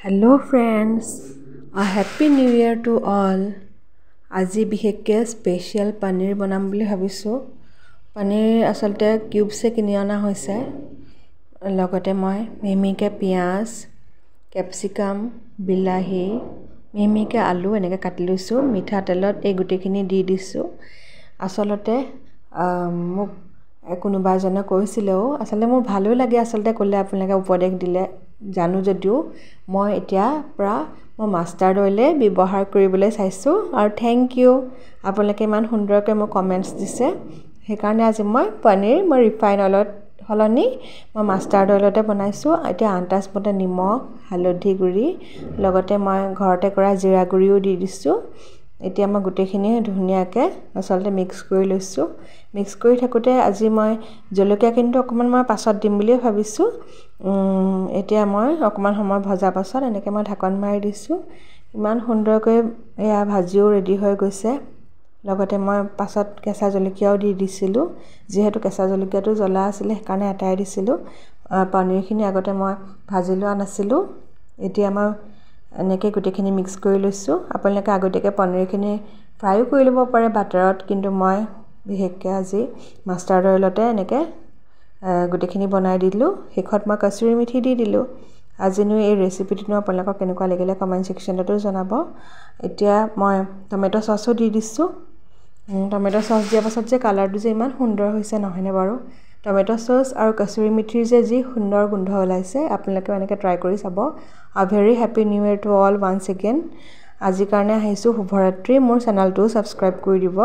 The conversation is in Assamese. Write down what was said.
Hello friends, a happy new year to all. আজি বিশেষকে স্পেশাল পনীৰ বনাম বুলি ভাবিছো। পনীৰ আসলতে কিউবছে কিনি অনা হৈছে। লগতে মই মিহিমিহিকে পিয়াজ, ক্যাপসিকাম, বিলাহী, মিহিমিহিকে আলু এনেকে কাটি লৈছো। মিঠা তেলত এই গুটিখিনি দি দিছো। আসলতে মোক কোনোবা জনে কৈছিলেও আসলে মোৰ ভালো লাগে আসলতে কলে আপোনালোকে উপদেশ দিলে জানো যদিও মই এতিয়া পৰা মই মাষ্টাৰ্ড অইলে ব্যৱহাৰ কৰিবলৈ চাইছো আৰু থ্যাংক ইউ আপোনালোকে ইমান সুন্দৰকৈ মোক কমেন্টস দিছে সেইকাৰণে আজি মই পনীৰ মই ৰিফাইন অইলত হলনি মই মাষ্টাৰ্ড অইলতে বনাইছো এতিয়া আন্তাজমতে নিমখ হালধি গুৰি লগতে মই ঘৰতে কৰা জিৰা গুৰিও দি দিছো এতিয়া মই গুটেখিনি ধুনিয়াকে আসলতে মিক্স কৰি লৈছো মিক্স কৰি থাকোতে আজি মই জলকীয়া কিন্তু অকমান মই পাছত দিম বুলি ভাবিছো এতিয়া মই অকমান সময় ভজা পাছত এনেকে মই ঢাকন মাৰি দিছো ইমান সুন্দৰকৈ এয়া ভাজিও ৰেডি হৈ গৈছে লগতে মই পাছত কেঁচা জলকীয়াও দি দিছিলো যেহেতু কেঁচা জলকীয়াটো জ্বলা আছিল সেইকাৰণে আটাই দিছিলো পনীৰখিনি আগতে মই ভাজি লোৱা নাছিলো এতিয়া মই এনেকে গুটেখিনি মিক্স কৰি লৈছো আপোনালোকে আগতেকে পনীৰখিনি ফ্ৰাইও কৰি লব পাৰে বাটাৰত কিন্তু মই বিশেষকে আজি মাষ্টাৰ্ড অইলতে এনেকে গুটেখিনি বনাই দিলো হেখত মই কসুৰি মেথি দি দিলো আজিনো এই ৰেচিপিটো আপোনালোকক কেনেকুৱা লাগিলে কমেন্ট সেকশনতো জনাব এতিয়া মই টমেটো সসও দি দিছো টমেটো সস দিয়া পাছত যে কালাৰটো যে ইমান সুন্দৰ হৈছে নহয়নে বাৰু টমেটো সস আৰু কসুৰি মেথিৰ যে যি সুন্দৰ গোন্ধ ওলাইছে আপোনালোকে এনেকে ট্ৰাই কৰি চাব a very happy new year to all once again আজি কাৰণে আহিছো শুভৰাত্ৰি মোৰ চেনেলটো সাবস্ক্ৰাইব কৰি দিব